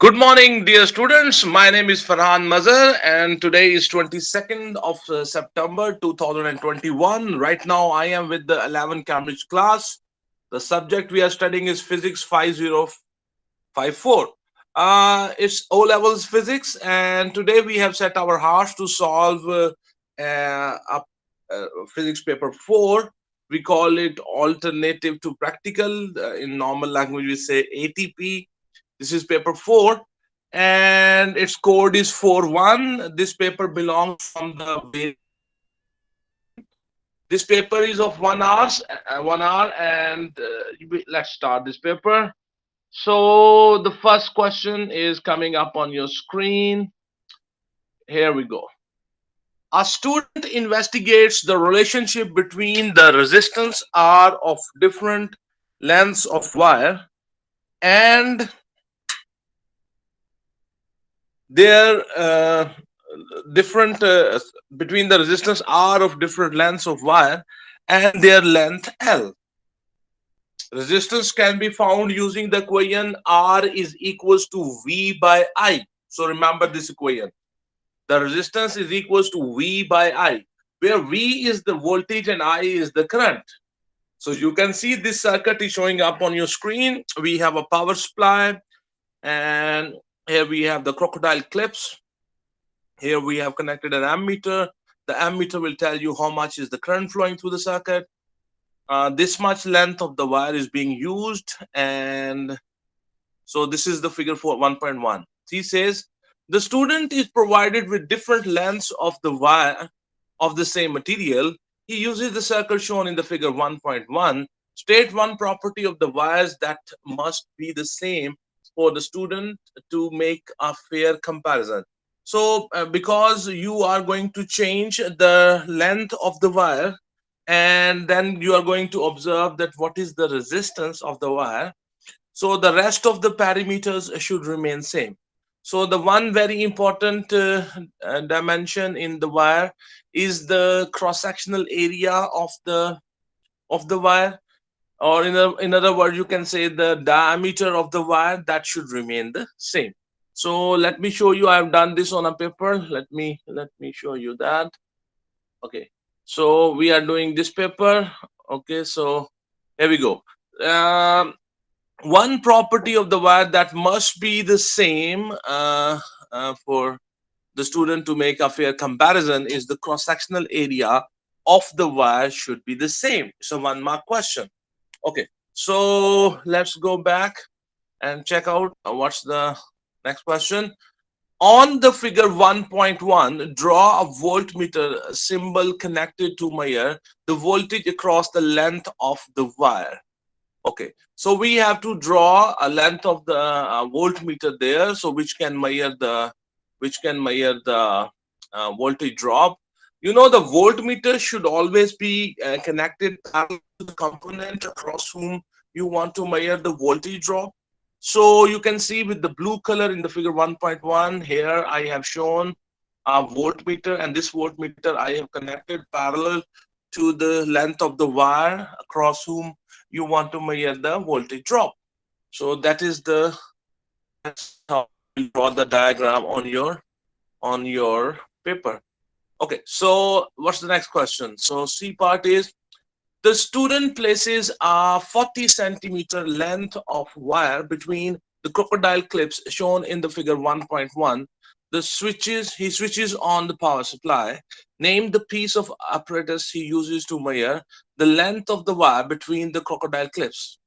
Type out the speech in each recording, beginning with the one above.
Good morning, dear students. My name is Ferhan Mazher, and today is 22nd of September 2021. Right now, I am with the 11th Cambridge class. The subject we are studying is Physics 5054. It's O levels physics, and today we have set our hearts to solve physics paper 4. We call it alternative to practical. In normal language, we say ATP. This is paper 4, and its code is 41. This paper belongs from the this paper is of 1 hour, and let's start this paper. So the first question is coming up on your screen. Here we go. A student investigates the relationship between the resistance R of different lengths of wire and their different between the resistance R of different lengths of wire and their length L. Resistance can be found using the equation R is equals to V by I. So remember this equation. The resistance is equals to V by I, where V is the voltage and I is the current. So you can see this circuit is showing up on your screen. We have a power supply, and here we have the crocodile clips. Here we have connected an ammeter. The ammeter will tell you how much is the current flowing through the circuit. This much length of the wire is being used, and so this is the figure for 1.1. He says the student is provided with different lengths of the wire of the same material. He uses the circle shown in the figure 1.1. State one property of the wires that must be the same for the student to make a fair comparison. So, because you are going to change the length of the wire, and then you are going to observe that what is the resistance of the wire. So the rest of the parameters should remain same. So the one very important dimension in the wire is the cross-sectional area of the wire, or in other words, you can say the diameter of the wire that should remain the same. So let me show you. I've done this on a paper. Let me show you that. Okay. So we are doing this paper. Okay. So here we go. Um, One property of the wire that must be the same for the student to make a fair comparison is the cross-sectional area of the wire should be the same. It's a one mark question. Okay, so let's go back and check out what's the next question. On the figure 1.1, draw a voltmeter symbol connected to measure the voltage across the length of the wire. Okay, so we have to draw a length of the voltmeter there, so which can measure the voltage drop. You know, the voltmeter should always be connected parallel to the component across whom you want to measure the voltage drop. So you can see with the blue color in the figure 1.1, here I have shown a voltmeter, and this voltmeter I have connected parallel to the length of the wire across whom you want to measure the voltage drop. So that's how you draw the diagram on your paper. Okay, so what's the next question? So C part is the student places a 40 centimeter length of wire between the crocodile clips shown in the figure 1.1. He switches on the power supply. Name the piece of apparatus he uses to measure the length of the wire between the crocodile clips.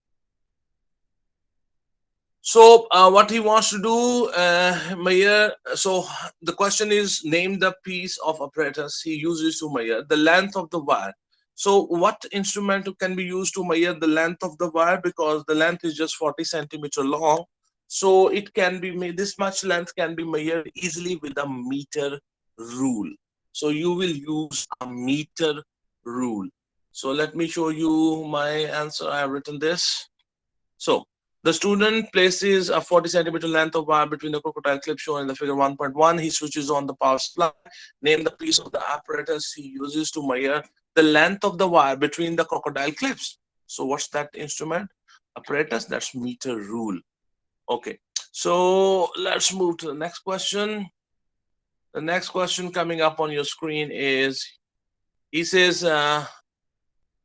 So what he wants to do, measure. So the question is, name the piece of apparatus he uses to measure the length of the wire. So what instrument can be used to measure the length of the wire? Because the length is just 40 centimeter long, so it can be made. This much length can be measured easily with a meter rule. So you will use a meter rule. So let me show you my answer. I have written this. So the student places a 40 centimeter length of wire between the crocodile clip shown in the figure 1.1. He switches on the power supply. Name the piece of the apparatus he uses to measure the length of the wire between the crocodile clips. So what's that instrument? Apparatus, that's meter rule. Okay. So let's move to the next question. The next question coming up on your screen is, he says,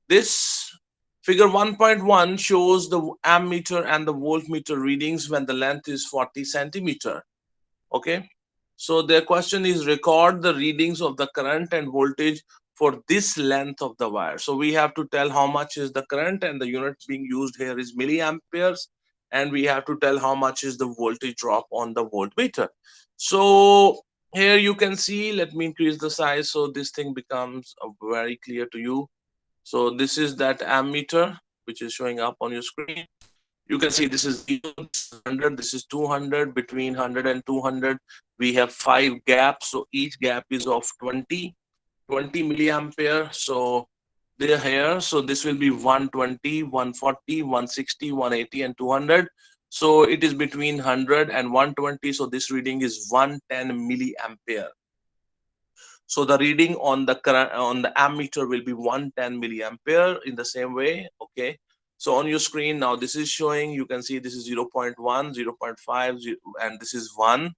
this figure 1.1 shows the ammeter and the voltmeter readings when the length is 40 centimeter. Okay. So their question is, record the readings of the current and voltage for this length of the wire. So we have to tell how much is the current, and the unit being used here is milliamperes, and we have to tell how much is the voltage drop on the voltmeter. So here you can see, let me increase the size so this thing becomes very clear to you. So this is that ammeter which is showing up on your screen. You can see this is 0, this is 100, this is 200. Between 100 and 200 we have 5 gaps, so each gap is of 20 milliampere. So they're here, so this will be 120, 140, 160, 180 and 200. So it is between 100 and 120, so this reading is 110 milliampere. So the reading on the current on the ammeter will be 110 milliampere in the same way. Okay. So on your screen now, this is showing, you can see this is 0 0.1, 0 0.5, and this is 1.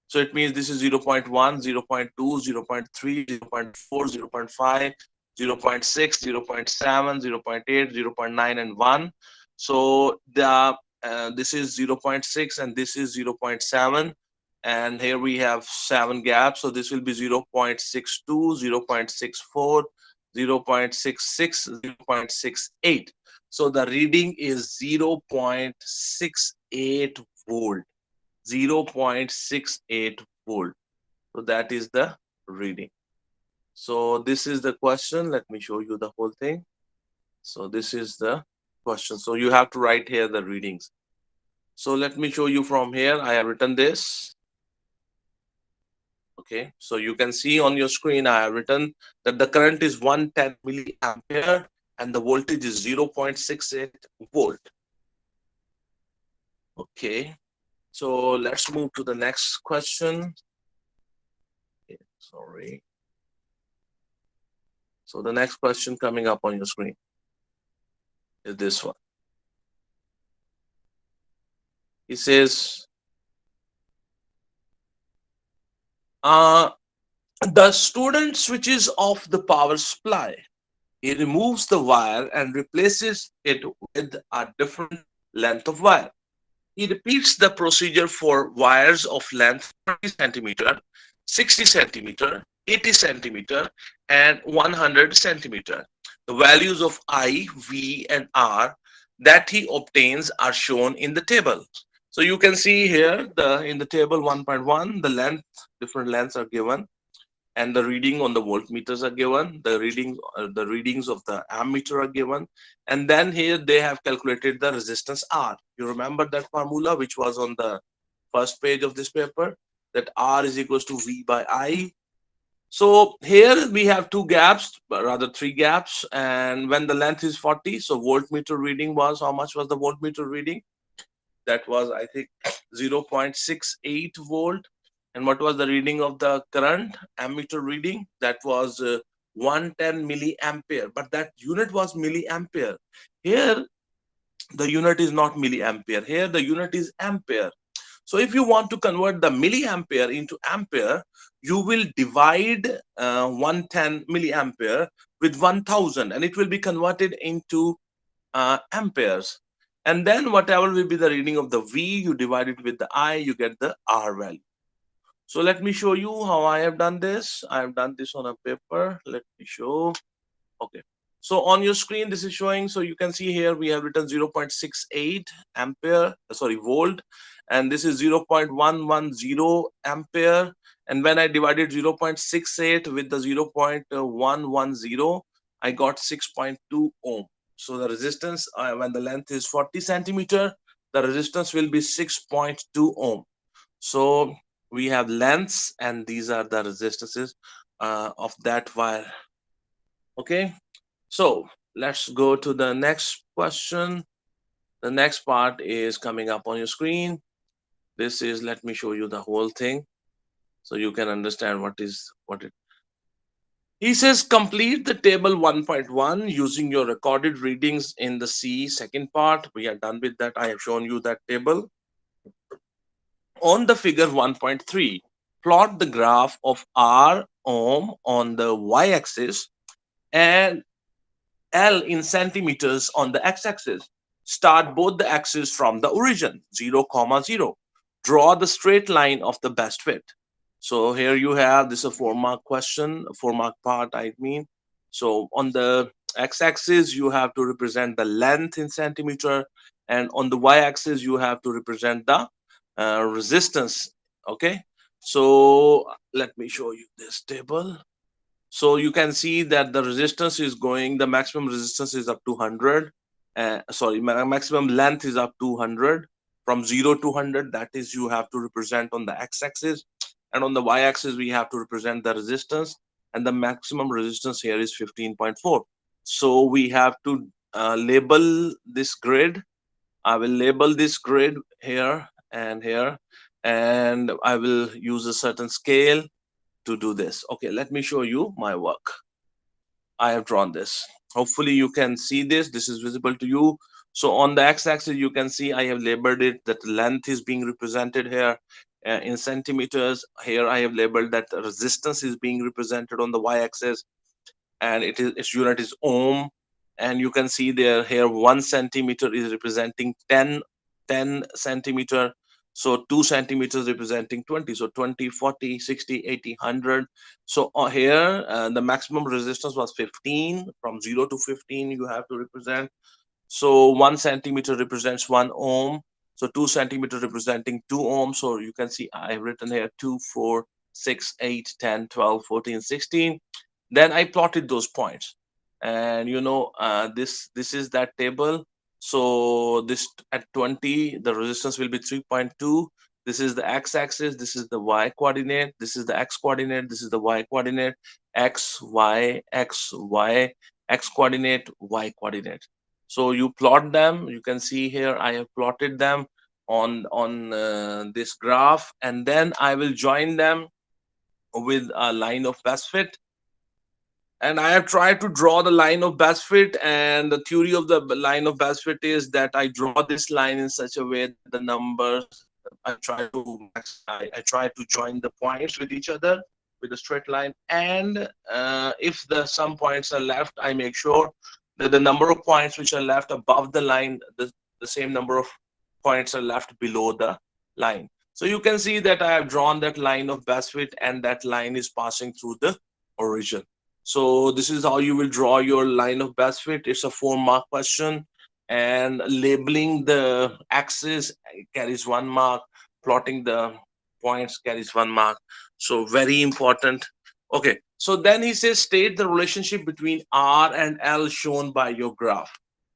So it means this is 0 0.1, 0 0.2, 0 0.3, 0 0.4, 0 0.5, 0 0.6, 0 0.7, 0 0.8, 0 0.9, and 1. So the this is 0 0.6 and this is 0.7, and here we have 7 gaps, so this will be 0.62, 0.64, 0.66, 0.68. So the reading is 0.68 volt. 0.68 volt. So that is the reading. So this is the question. Let me show you the whole thing. So this is the question. So you have to write here the readings. So let me show you from here. I have written this. Okay. So you can see on your screen, I have written that the current is 110 milliampere and the voltage is 0.68 volt. Okay. So let's move to the next question. Okay, sorry. So the next question coming up on your screen is this one. He says, the student switches off the power supply. He removes the wire and replaces it with a different length of wire. He repeats the procedure for wires of length 30 centimeter, 60 centimeter, 80 centimeter, and 100 centimeter. The values of I, V, and R that he obtains are shown in the table. So you can see here in the table 1.1, the length, different lengths are given, and the reading on the voltmeters are given, the readings of the ammeter are given, and then here they have calculated the resistance R. You remember that formula which was on the first page of this paper, that R is equals to V by I. So here we have 2 gaps, but rather 3 gaps, and when the length is 40, so voltmeter reading was, how much was the voltmeter reading? That was, I think, 0.68 volt. And what was the reading of the current ammeter reading? That was 110 milliampere, but that unit was milliampere. Here the unit is not milliampere, here the unit is ampere. So if you want to convert the milliampere into ampere, you will divide 110 milliampere with 1000, and it will be converted into amperes. And then whatever will be the reading of the V, you divide it with the I, you get the R value. So let me show you how I have done this. I have done this on a paper. Let me show. Okay. So on your screen, this is showing. So you can see here we have written 0.68 ampere, sorry, volt, and this is 0.110 ampere. And when I divided 0.68 with the 0.110, I got 6.2 ohm. So the resistance, when the length is 40 centimeter, the resistance will be 6.2 ohm. So we have lengths, and these are the resistances of that wire. Okay. So let's go to the next question. The next part is coming up on your screen. This is, let me show you the whole thing so you can understand what it. He says complete the table 1.1 using your recorded readings in the C second part. We are done with that. I have shown you that table. On the figure 1.3, plot the graph of R ohm on the y-axis and L in centimeters on the x-axis. Start both the axes from the origin, 0, comma 0. Draw the straight line of the best fit. So here you have this a 4 mark question, a 4 mark part, I mean. So on the x-axis, you have to represent the length in centimeter, and on the y-axis, you have to represent the resistance. Okay. So let me show you this table. So you can see that the resistance is going, the maximum resistance is up to 100. Maximum length is up to 100 from 0 to 100. That is, you have to represent on the x-axis, and on the y-axis we have to represent the resistance, and the maximum resistance here is 15.4. So we have to label this grid. I will label this grid here and here, and I will use a certain scale to do this. Okay, let me show you my work. I have drawn this. Hopefully you can see this. This is visible to you. So on the x-axis, you can see I have labeled it that length is being represented here in centimeters. Here I have labeled that resistance is being represented on the y-axis, and its unit is ohm. And you can see there here 1 centimeter is representing 10 centimeter. So 2 centimeters representing 20. So 20, 40, 60, 80, 100. So here the maximum resistance was 15. From 0 to 15 you have to represent. So 1 centimeter represents 1 ohm. So 2 centimeter representing 2 ohms. So you can see I have written here 2, 4, 6, 8, 10, 12, 14, 16. Then I plotted those points, and this is that table. So this at 20, the resistance will be 3.2. This is the x-axis, this is the y coordinate, this is the x coordinate, this is the y coordinate, x y x y, x coordinate, y coordinate. So you plot them. You can see here I have plotted them on this graph, and then I will join them with a line of best fit. And I have tried to draw the line of best fit, and the theory of the line of best fit is that I draw this line in such a way that the numbers, I try to join the points with each other with a straight line, and if the some points are left, I make sure that the number of points which are left above the line, the same number of points are left below the line. So you can see that I have drawn that line of best fit, and that line is passing through the origin. So this is how you will draw your line of best fit. It's a 4 mark question, and labeling the axis carries 1 mark. Plotting the points carries 1 mark. So very important. Okay. So then he says state the relationship between R and L shown by your graph.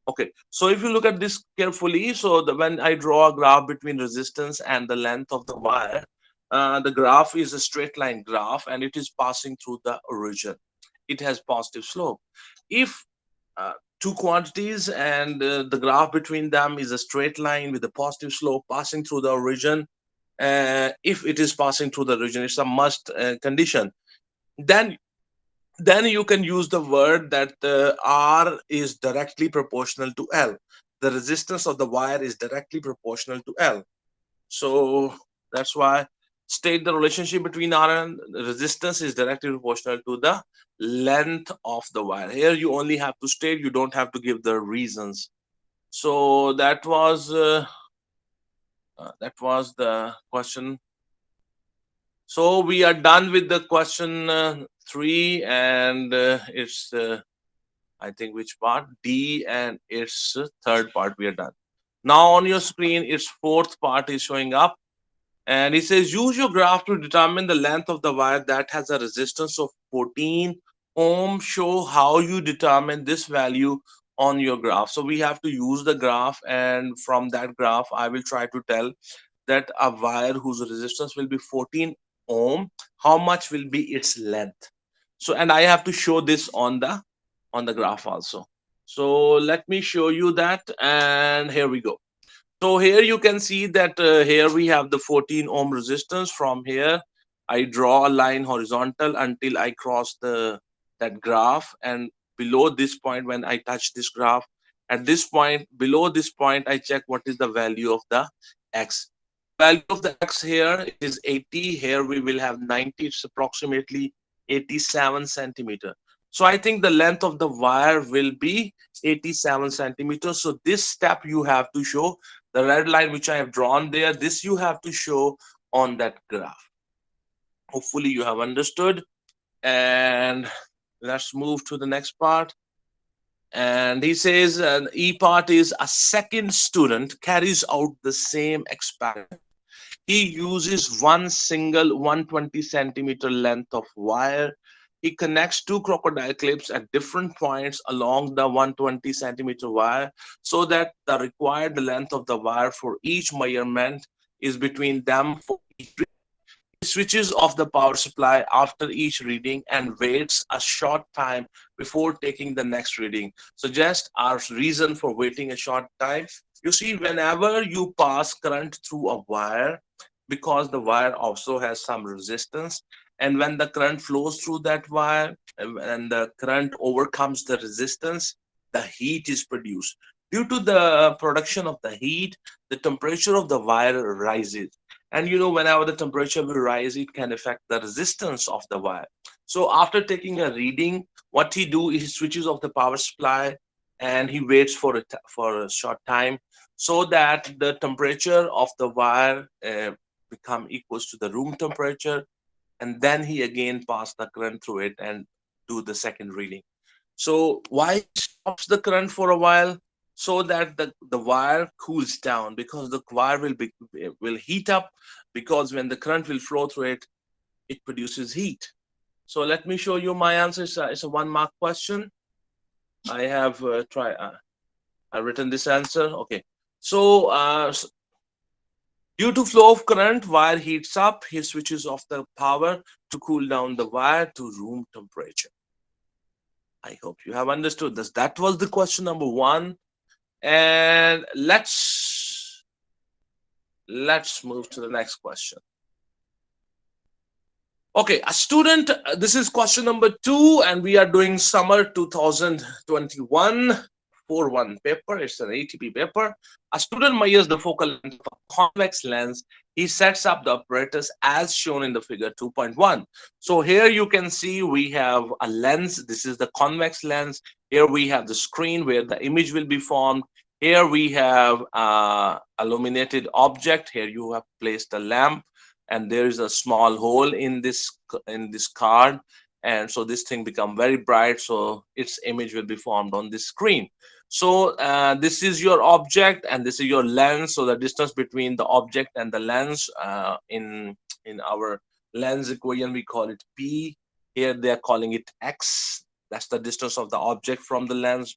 Okay. So if you look at this carefully, so when I draw a graph between resistance and the length of the wire, the graph is a straight line graph, and it is passing through the origin. It has positive slope. If two quantities and the graph between them is a straight line with a positive slope passing through the origin, if it is passing through the origin, it's a must condition. Then you can use the word that R is directly proportional to L. The resistance of the wire is directly proportional to L. So that's why state the relationship between R and resistance is directly proportional to the length of the wire. Here you only have to state, you don't have to give the reasons. So that was the question. So we are done with the question 3, and it's I think which part, D, and its third part. We are done now. On your screen, its fourth part is showing up. And it says use your graph to determine the length of the wire that has a resistance of 14 ohm. Show how you determine this value on your graph. So we have to use the graph, and from that graph I will try to tell that a wire whose resistance will be 14 ohm, how much will be its length. So, and I have to show this on the graph also. So let me show you that, and here we go. So here you can see that here we have the 14 ohm resistance. From here I draw a line horizontal until I cross the that graph, and below this point, when I touch this graph, at this point, below this point, I check what is the value of the x. value of the x here, it is 80. Here we will have 90. It's approximately 87 centimeter. So I think the length of the wire will be 87 centimeters. So this step you have to show, the red line which I have drawn there, this you have to show on that graph. Hopefully you have understood. And let's move to the next part. And he says, E part is a second student carries out the same experiment. He uses one single 120 centimeter length of wire. He connects two crocodile clips at different points along the 120 centimeter wire so that the required length of the wire for each measurement is between them for each. He switches off the power supply after each reading and waits a short time before taking the next reading. So just our reason for waiting a short time. You see, whenever you pass current through a wire, because the wire also has some resistance, and when the current flows through that wire and the current overcomes the resistance, the heat is produced. Due to the production of the heat, the temperature of the wire rises, and whenever the temperature will rise, it can affect the resistance of the wire. So after taking a reading, what he do is he switches off the power supply and he waits for a short time so that the temperature of the wire become equals to the room temperature, and then he again pass the current through it and do the second reading. So why he stops the current for a while? So that the wire cools down, because the wire will heat up, because when the current will flow through it, it produces heat. So let me show you my answer. It's a 1 mark question. I have I written this answer. Okay. So due to flow of current, wire heats up. He switches off the power to cool down the wire to room temperature. I hope you have understood this. That was the question number 1. And let's move to the next question. Okay, a student, this is question number 2, and we are doing summer 2021 4-1 paper. It's an ATP paper. A student measures the focal length of a convex lens. He sets up the apparatus as shown in the figure 2.1. So here you can see we have a lens. This is the convex lens. Here we have the screen where the image will be formed. Here we have illuminated object. Here you have placed a lamp, and there is a small hole in this card, and so this thing become very bright, so its image will be formed on this screen. So this is your object and this is your lens. So the distance between the object and the lens, in our lens equation we call it P. Here they are calling it X. That's the distance of the object from the lens.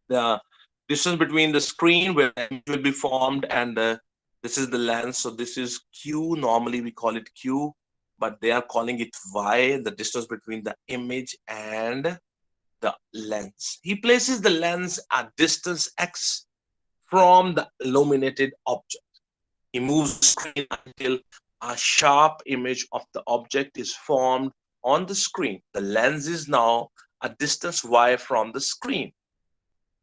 The distance between the screen where the image will be formed and this is the lens. So this is Q. Normally we call it Q, but they are calling it Y, the distance between the image and the lens. He places the lens at distance X from the illuminated object. He moves the screen until a sharp image of the object is formed on the screen. The lens is now a distance Y from the screen.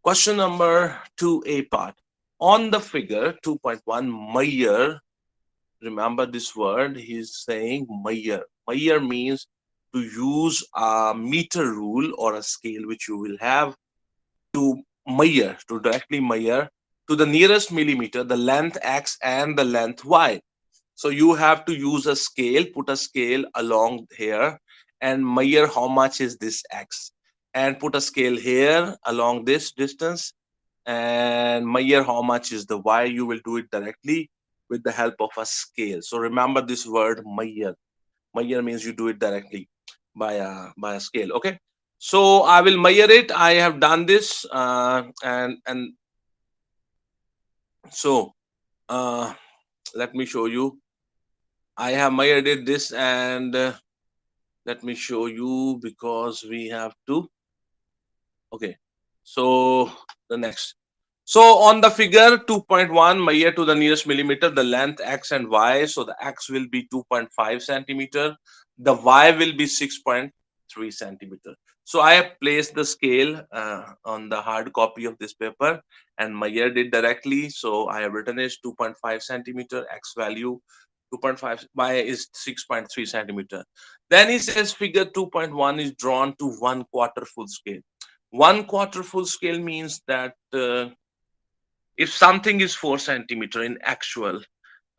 Question number 2A part. On the figure 2.1, measure. Remember this word, he's saying measure. Measure means to use a meter rule or a scale which you will have to measure, to directly measure to the nearest millimeter the length X and the length Y. So you have to use a scale, put a scale along here and measure how much is this X, and put a scale here along this distance and measure how much is the Y. You will do it directly with the help of a scale. So remember this word measure. Measure means you do it directly by a scale. Okay. So I will measure it. I have done this, and so let me show you. I have measured it this, and let me show you because we have to. Okay. So the next. So on the figure 2.1, measure to the nearest millimeter the length X and Y. So the X will be 2.5 centimeter. The Y will be 6.3. 3 centimeter. So I have placed the scale on the hard copy of this paper, and Mayer did directly. So I have written is 2.5 centimeter, X value 2.5, Y is 6.3 centimeter. Then he says figure 2.1 is drawn to 1/4 full scale. 1/4 full scale means that if something is 4 centimeter in actual,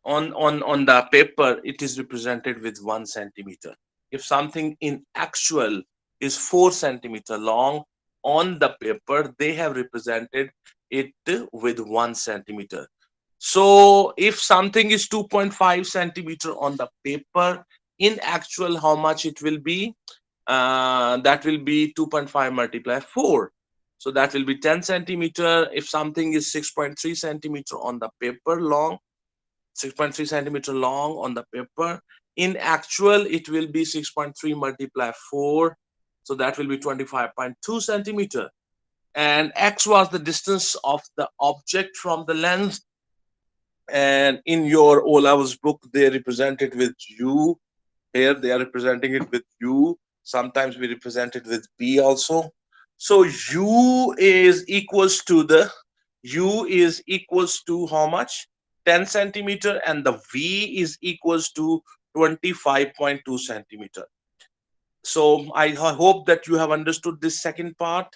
on the paper it is represented with 1 centimeter. If something in actual is 4 centimeter long, on the paper they have represented it with 1 centimeter. So if something is 2.5 centimeter on the paper, in actual how much it will be? That will be 2.5 multiply 4. So that will be 10 centimeter. If something is 6.3 centimeter on the paper long, 6.3 centimeter long on the paper, in actual it will be 6.3 multiply 4. So that will be 25.2 centimeter. And X was the distance of the object from the lens, and in your O levels book they represent it with U. Here they are representing it with U. Sometimes we represent it with B also. So U is equals to how much? 10 centimeter, and the V is equals to 25.2 centimeter. So I hope that you have understood this second part.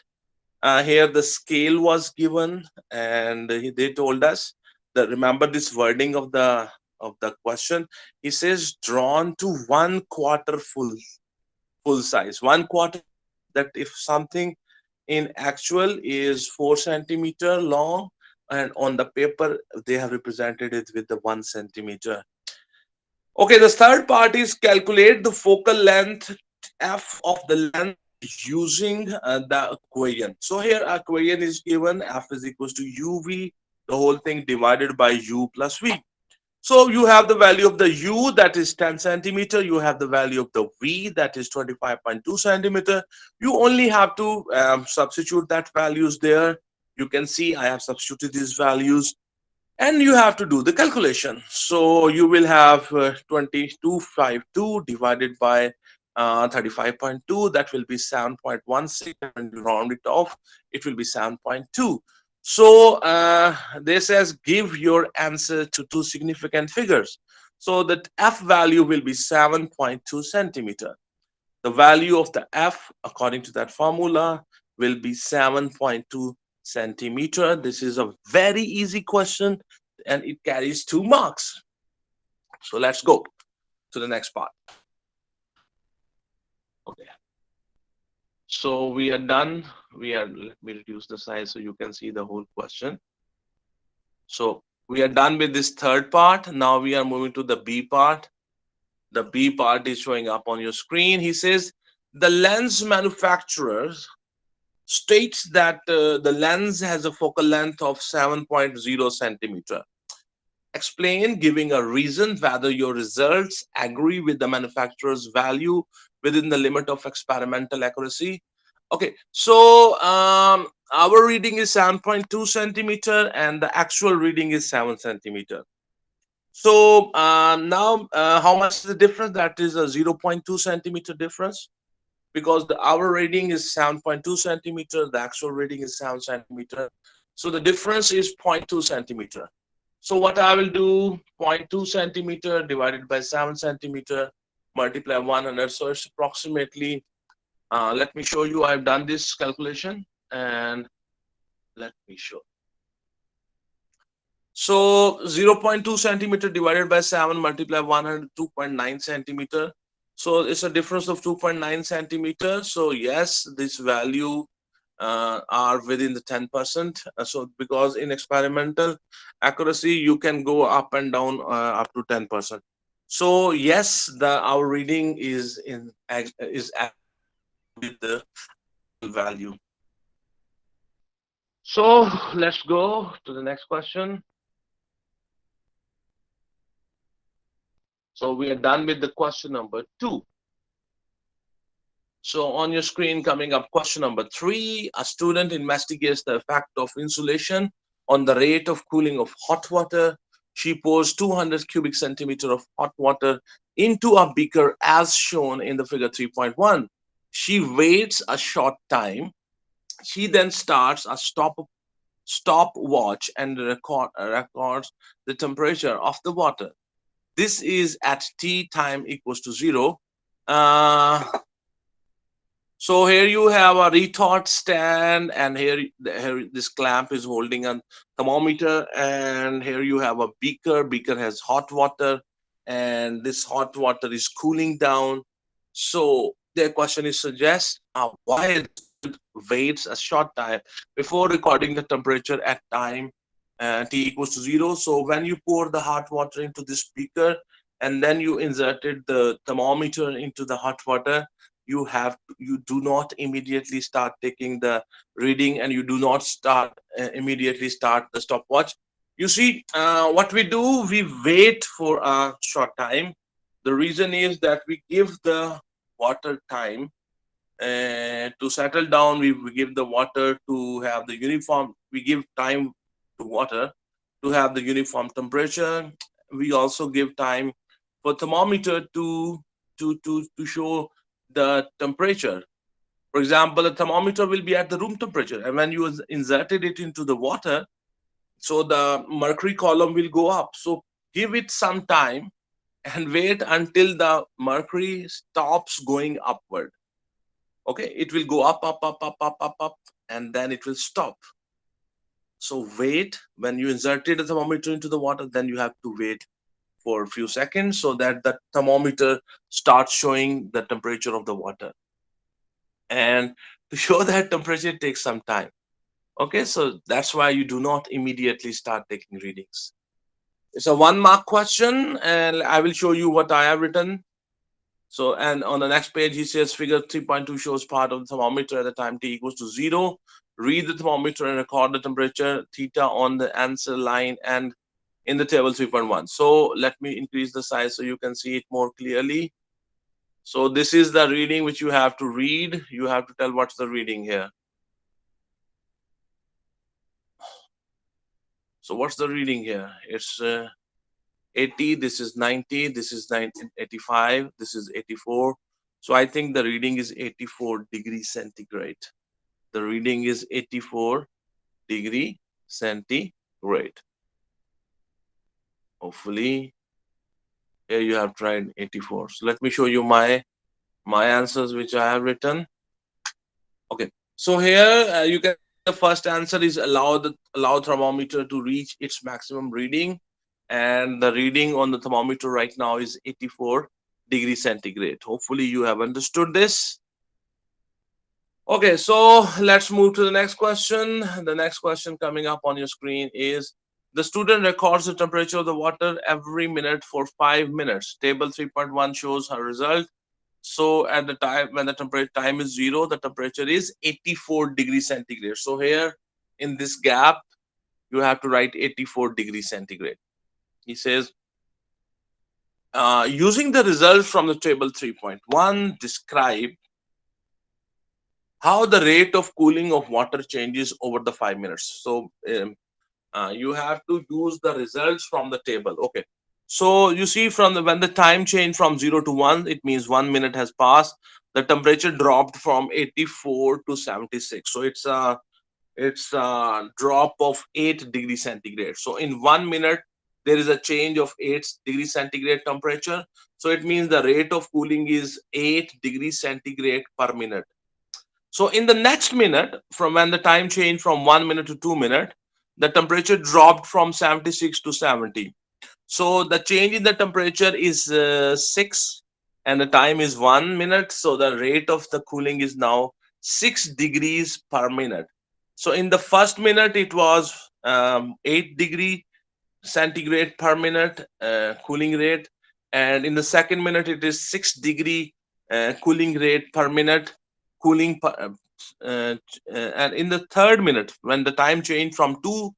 Here the scale was given, and they told us that, remember this wording of the question. He says drawn to 1/4 full size. 1/4 means that if something in actual is 4 centimeter long, and on the paper they have represented it with the 1 centimeter. Okay, the third part is calculate the focal length f of the lens using the Aquarium. So here Aquarium is given, f is equals to uv, the whole thing divided by u plus v. So you have the value of the u, that is 10 centimeter. You have the value of the v, that is 25.2 centimeter. You only have to substitute that values there. You can see I have substituted these values, and you have to do the calculation. So you will have 2252 divided by 35.2, that will be 7.16. When you round it off, it will be 7.2. So this says give your answer to two significant figures. So the f value will be 7.2 centimeter. The value of the f according to that formula will be 7.2 centimeter. This is a very easy question, and it carries 2 marks. So let's go to the next part. Okay. So we are done. Let me reduce the size so you can see the whole question. So we are done with this third part. Now we are moving to the B part. The B part is showing up on your screen. He says the lens manufacturers states that the lens has a focal length of 7.0 centimeter. Explain, giving a reason, whether your results agree with the manufacturer's value within the limit of experimental accuracy. Okay, so our reading is 7.2 centimeter and the actual reading is 7 centimeter. So now how much is the difference? That is a 0.2 centimeter difference, because our reading is 7.2 centimeter, the actual reading is 7 centimeter. So the difference is 0.2 centimeter. So what I will do, 0.2 centimeter divided by 7 centimeter, multiply 100. So it's approximately, let me show you, I've done this calculation, and let me show. So 0.2 centimeter divided by 7 multiply 100, 2.9 centimeter. So it's a difference of 2.9 centimeter. So yes, this value are within the 10%. So because in experimental accuracy, you can go up and down up to 10%. So yes, our reading is with the actual value. So let's go to the next question. So we are done with the question number 2. So on your screen coming up question number 3, a student investigates the effect of insulation on the rate of cooling of hot water. She pours 200 cubic centimeter of hot water into a beaker as shown in the figure 3.1. She waits a short time. She then starts a stopwatch and records the temperature of the water. This is at t time equals to 0. Uh, so here you have a retort stand, and here this clamp is holding a thermometer, and here you have a beaker. Beaker has hot water, and this hot water is cooling down. So their question is suggest why the student waits a short time before recording the temperature at time t equals to 0. So when you pour the hot water into this beaker and then you inserted the thermometer into the hot water, you do not immediately start taking the reading, and you do not start immediately start the stopwatch. You see, what we do, we wait for a short time. The reason is that we give the water time to settle down. We give the water to have the uniform. We give time to water to have the uniform temperature. We also give time for thermometer to show the temperature. For example, the thermometer will be at the room temperature, and when you inserted it into the water, so the mercury column will go up. So give it some time and wait until the mercury stops going upward. Okay, it will go up, up, up, up, up, up, up, and then it will stop. So wait, when you inserted the thermometer into the water, then you have to wait for a few seconds so that the thermometer starts showing the temperature of the water. And to show that temperature, it takes some time. Okay, so that's why you do not immediately start taking readings. It's a 1 mark question, and I will show you what I have written. So, and on the next page, he says figure 3.2 shows part of the thermometer at the time t equals to 0. Read the thermometer and record the temperature theta on the answer line and in the table 3.1. So let me increase the size so you can see it more clearly. So this is the reading which you have to read. You have to tell what's the reading here. So what's the reading here? It's 80, this is 90, this is 85, this is 84. So I think the reading is 84 degrees centigrade. The reading is 84 degree centigrade. Hopefully, here you have tried 84. So let me show you my answers which I have written. Okay, so here you can see the first answer is allow thermometer to reach its maximum reading, and the reading on the thermometer right now is 84 degrees centigrade. Hopefully you have understood this. Okay, so let's move to the next question. The next question coming up on your screen is the student records the temperature of the water every minute for 5 minutes. Table 3.1 shows her result. So at the time when the temperature time is 0, the temperature is 84 degrees centigrade. So here in this gap, you have to write 84 degrees centigrade. He says, using the results from the table 3.1, describe how the rate of cooling of water changes over the 5 minutes. So you have to use the results from the table. Okay. So you see from the when the time changed from 0 to 1, it means 1 minute has passed. The temperature dropped from 84 to 76. So it's a drop of 8 degrees centigrade. So in 1 minute, there is a change of 8 degrees centigrade temperature. So it means the rate of cooling is 8 degrees centigrade per minute. So in the next minute, from when the time changed from 1 minute to 2 minutes, the temperature dropped from 76 to 70. So the change in the temperature is 6, and the time is 1 minute. So the rate of the cooling is now 6 degrees per minute. So in the first minute, it was 8 degree centigrade per minute cooling rate, and in the second minute, it is 6 degree cooling rate per minute cooling and in the third minute, when the time changed from 2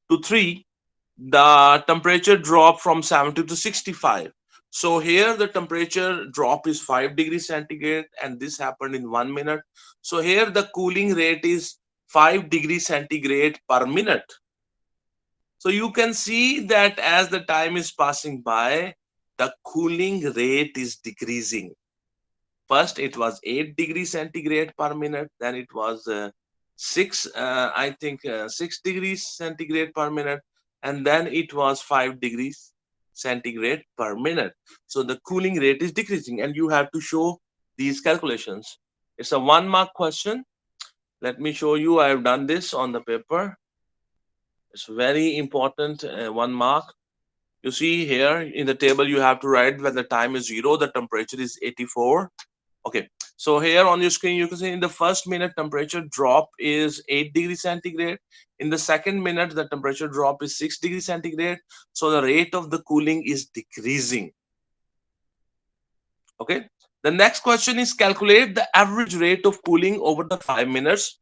to 3, the temperature dropped from 70 to 65. So here the temperature drop is 5 degrees centigrade, and this happened in 1 minute. So here the cooling rate is 5 degrees centigrade per minute. So you can see that as the time is passing by, the cooling rate is decreasing. First, it was 8 degrees centigrade per minute. Then it was 6 degrees centigrade per minute. And then it was 5 degrees centigrade per minute. So the cooling rate is decreasing, and you have to show these calculations. It's a 1 mark question. Let me show you. I have done this on the paper. It's very important. 1 mark. You see here in the table, you have to write when the time is 0, the temperature is 84. Okay, so here on your screen, you can see in the first minute, temperature drop is 8 degrees centigrade. In the second minute, the temperature drop is 6 degrees centigrade. So the rate of the cooling is decreasing. Okay, the next question is calculate the average rate of cooling over the 5 minutes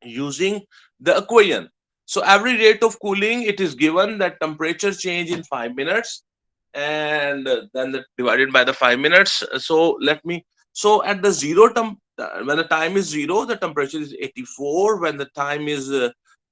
using the equation. So every rate of cooling, it is given that temperature change in 5 minutes, and then divided by the 5 minutes. So let me, so at the when the time is 0, the temperature is 84. When the time is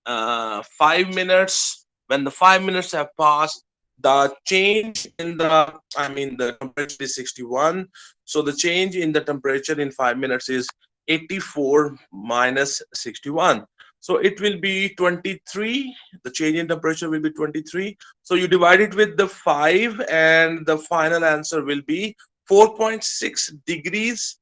5 minutes, when the 5 minutes have passed, the change in the temperature is 61. So the change in the temperature in 5 minutes is 84 minus 61. So it will be 23. The change in temperature will be 23. So you divide it with the 5, and the final answer will be 4.6 degrees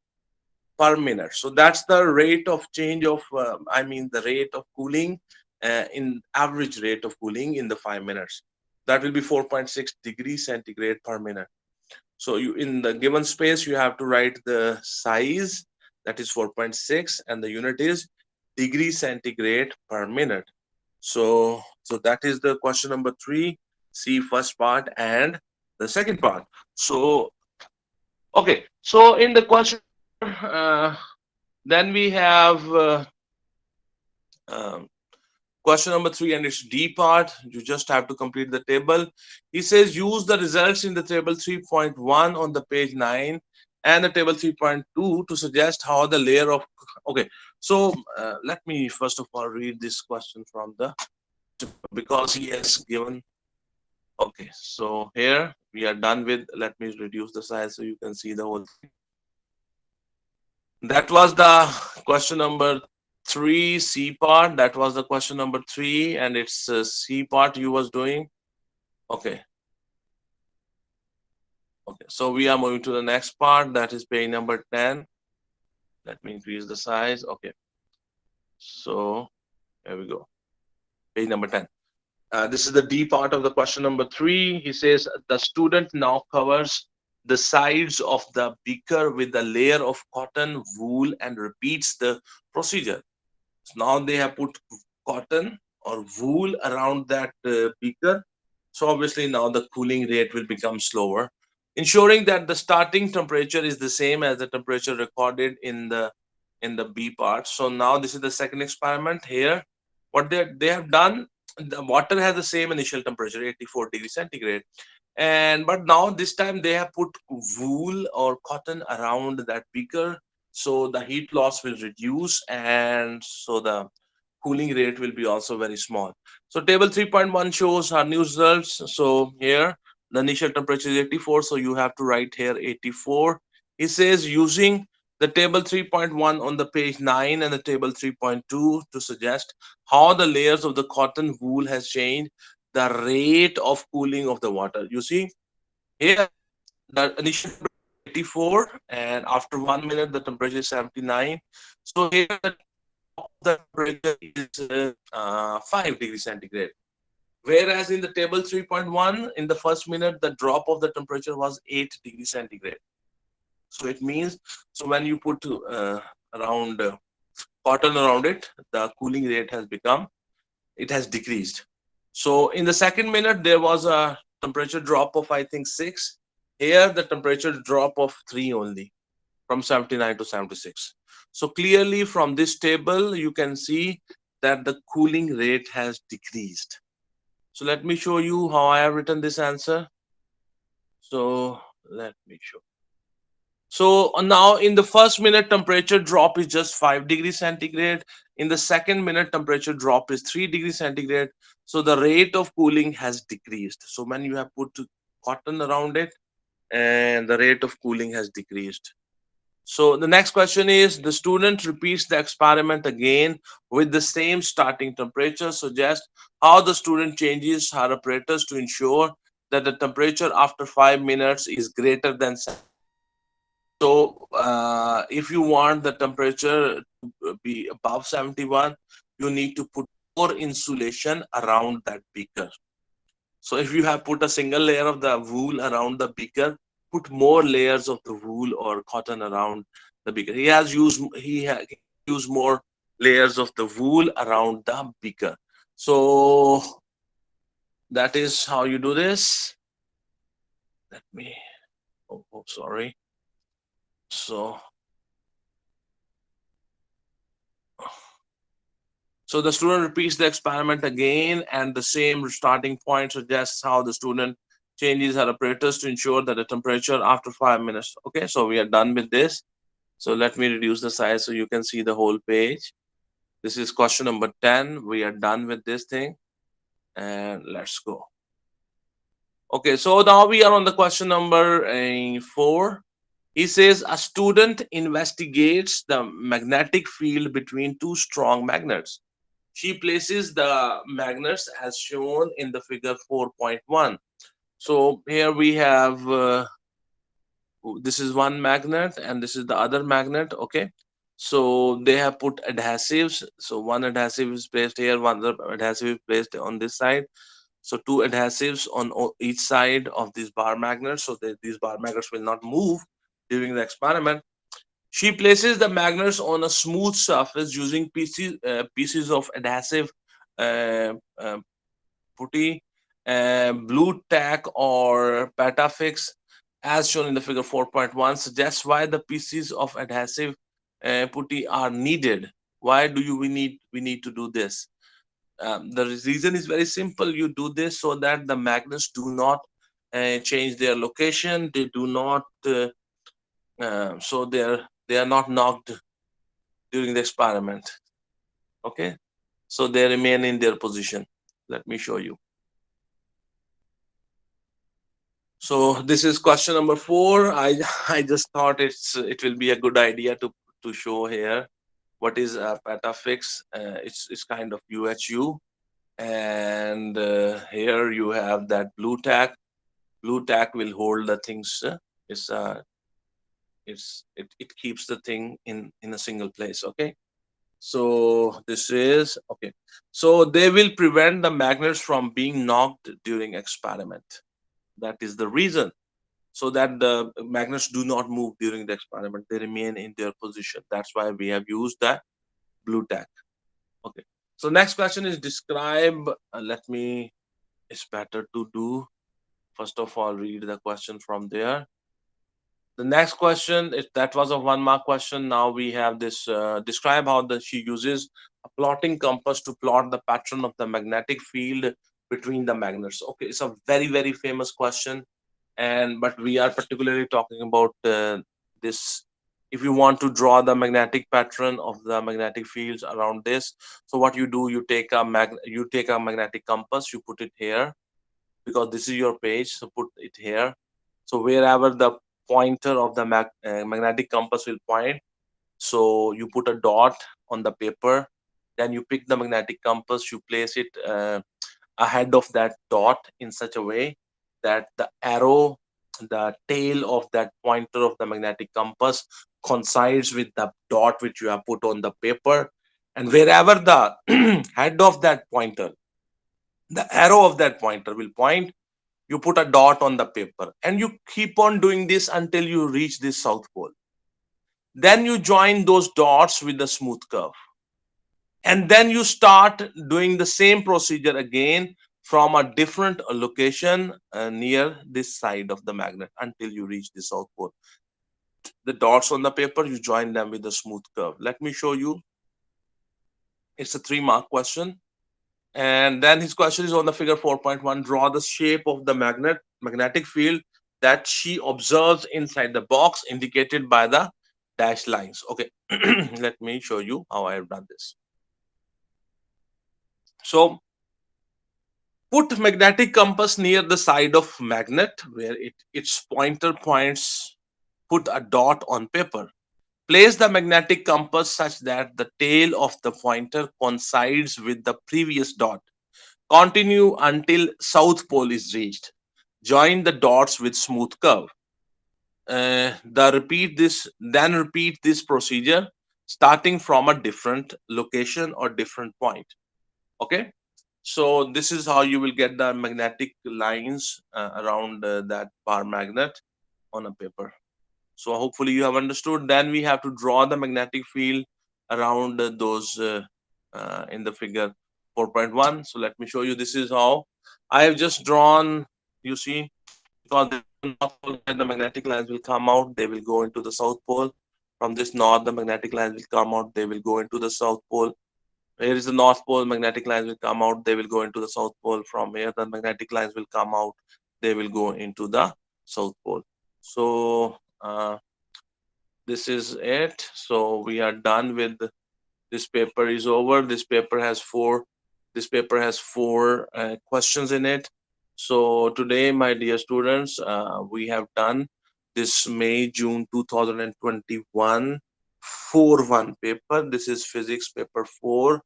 per minute. So that's the rate of change of, the rate of cooling, in average rate of cooling in the 5 minutes. That will be 4.6 degrees centigrade per minute. So you, in the given space, you have to write the size, that is 4.6, and the unit is degree centigrade per minute. So that is the question number 3. See first part and the second part. So okay, so in the question number, then we have um, question number 3, and it's D part. You just have to complete the table. He says use the results in the table 3.1 on the page 9 and the table 3.2 to suggest how the layer of, okay, so let me first of all read this question from the, because he has given, okay, so here we are done with, let me reduce the size so you can see the whole thing. That was the question number 3, C part. That was the question number 3, and it's C part you was doing. Okay. Okay. So we are moving to the next part. That is page number 10. Let me increase the size. Okay. So here we go. Page number 10. This is the D part of the question number 3. He says the student now covers the sides of the beaker with a layer of cotton wool and repeats the procedure. So now they have put cotton or wool around that beaker. So obviously now the cooling rate will become slower, ensuring that the starting temperature is the same as the temperature recorded in the B part. So now this is the second experiment here. What they have done, the water has the same initial temperature, 84 degrees centigrade, and but now this time they have put wool or cotton around that beaker, so the heat loss will reduce, and so the cooling rate will be also very small. So table 3.1 shows our new results. So here the initial temperature is 84, so you have to write here 84. It says using the table 3.1 on the page 9 and the table 3.2 to suggest how the layers of the cotton wool has changed the rate of cooling of the water. You see here the initial temperature is 84, and after 1 minute the temperature is 79. So here the top of the temperature is 5 degrees centigrade. Whereas in the table 3.1, in the first minute, the drop of the temperature was 8 degrees centigrade. So it means, so when you put around cotton around it, the cooling rate has become, it has decreased. So in the second minute, there was a temperature drop of, I think, 6. Here, the temperature drop of 3 only, from 79 to 76. So clearly from this table, you can see that the cooling rate has decreased. So let me show you how I have written this answer. So let me show. So now in the first minute, temperature drop is just 5 degrees centigrade. In the second minute, temperature drop is 3 degrees centigrade. So the rate of cooling has decreased. So when you have put cotton around it, and the rate of cooling has decreased. So the next question is, the student repeats the experiment again with the same starting temperature. Suggest how the student changes her apparatus to ensure that the temperature after 5 minutes is greater than 71. So if you want the temperature to be above 71, you need to put more insulation around that beaker. So if you have put a single layer of the wool around the beaker, put more layers of the wool or cotton around the beaker. He has used more layers of the wool around the beaker. So that is how you do this. Let me. Oh, sorry. So So the student repeats the experiment again, and the same starting point suggests how the student changes her apparatus to ensure that the temperature after 5 minutes. Okay, so we are done with this. So let me reduce the size so you can see the whole page. This is question number 10. We are done with this thing, and let's go. Okay, so now we are on the question number 4. He says a student investigates the magnetic field between two strong magnets. She places the magnets as shown in the figure 4.1. So here we have this is one magnet and this is the other magnet. Okay, so they have put adhesives. So one adhesive is placed here, one other adhesive is placed on this side. So two adhesives on each side of these bar magnets, so that these bar magnets will not move during the experiment. She places the magnets on a smooth surface using pieces of adhesive uh, uh, putty, blue tack, or patafix, as shown in the figure 4.1. Suggests why the pieces of adhesive putty are needed. Why do you we need to do this? The reason is very simple. You do this so that the magnets do not change their location. They do not. So they are not knocked during the experiment. Okay, so they remain in their position. Let me show you. So this is question number 4. I just thought it will be a good idea to show here what is a patafix. It's kind of UHU, and here you have that blue tack. Blue tack will hold the things. It's it keeps the thing in a single place. Okay, so this is okay. So they will prevent the magnets from being knocked during experiment. That is the reason, so that the magnets do not move during the experiment. They remain in their position. That's why we have used that blue tack. Okay, so next question is describe. Let me, it's better to do first of all read the question from there. The next question, if that was a 1 mark question, now we have this, describe how she uses a plotting compass to plot the pattern of the magnetic field between the magnets. Okay, it's a very very famous question, and but we are particularly talking about this. If you want to draw the magnetic pattern of the magnetic fields around this, so what you do, you take a magnetic compass, you put it here, because this is your page, so put it here. So wherever the pointer of the magnetic compass will point, so you put a dot on the paper, then you pick the magnetic compass, you place it ahead of that dot in such a way that the tail of that pointer of the magnetic compass coincides with the dot which you have put on the paper. And wherever the head of that pointer, the arrow of that pointer will point, you put a dot on the paper, and you keep on doing this until you reach this south pole. Then you join those dots with a smooth curve, and then you start doing the same procedure again from a different location near this side of the magnet until you reach the south pole. The dots on the paper, you join them with a smooth curve. Let me show you. It's a 3 mark question. And then his question is on the figure 4.1. Draw the shape of the magnetic field that she observes inside the box indicated by the dashed lines. Okay, let me show you how I have done this. So put magnetic compass near the side of magnet where its pointer points. Put a dot on paper. Place the magnetic compass such that the tail of the pointer coincides with the previous dot. Continue until south pole is reached. Join the dots with smooth curve. Then repeat this procedure starting from a different location or different point. Okay, so this is how you will get the magnetic lines around that bar magnet on a paper. So hopefully you have understood. Then we have to draw the magnetic field around those in the figure 4.1. So let me show you. This is how I have just drawn. You see, because this is the north pole where the magnetic lines will come out, they will go into the south pole. From this north, the magnetic lines will come out, they will go into the south pole. Here is the north pole, magnetic lines will come out, they will go into the south pole. From here, the magnetic lines will come out, they will go into the south pole. So this is it. So we are done with this paper is over. This paper has four questions in it. So today, my dear students, we have done this May June 2021 4-1 paper. This is physics paper 4.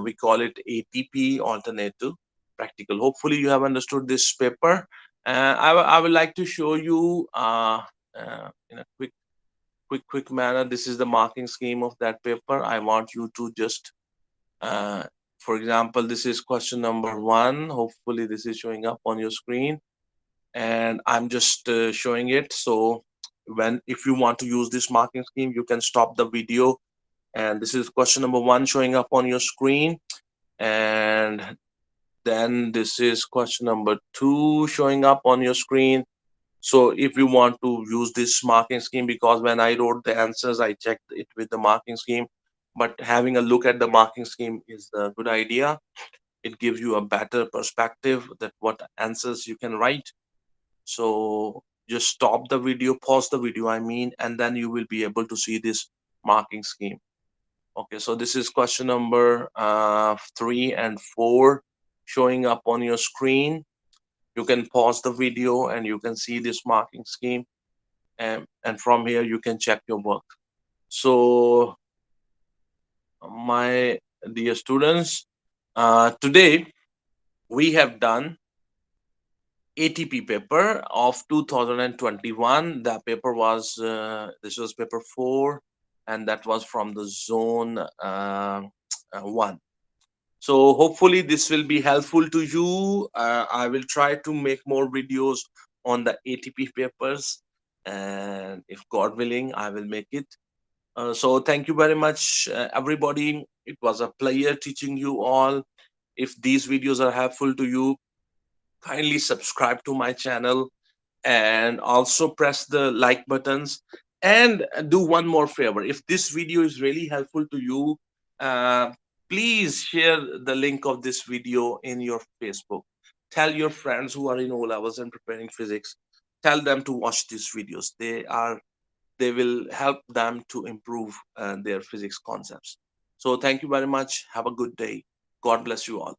We call it ATP, alternative practical. Hopefully you have understood this paper. I would like to show you in a quick manner. This is the marking scheme of that paper. I want you to just uh, for example, this is question number 1. Hopefully this is showing up on your screen, and I'm just showing it. So when if you want to use this marking scheme, you can stop the video, and this is question number 1 showing up on your screen. And then this is question number 2 showing up on your screen. So if you want to use this marking scheme, because when I wrote the answers, I checked it with the marking scheme, but having a look at the marking scheme is a good idea. It gives you a better perspective that what answers you can write. So just stop the video, pause the video, I mean, and then you will be able to see this marking scheme. Okay, so this is question number 3 and 4 showing up on your screen. You can pause the video and you can see this marking scheme, and from here you can check your work. So my dear students, today we have done ATP paper of 2021. The paper was this was paper 4, and that was from the zone 1. So hopefully this will be helpful to you. I will try to make more videos on the ATP papers, and if God willing, I will make it. So thank you very much, everybody. It was a pleasure teaching you all. If these videos are helpful to you, kindly subscribe to my channel and also press the like buttons, and do one more favor. If this video is really helpful to you, uh, please share the link of this video in your Facebook. Tell your friends who are in O levels and preparing physics, tell them to watch these videos. They will help them to improve their physics concepts. So thank you very much. Have a good day. God bless you all.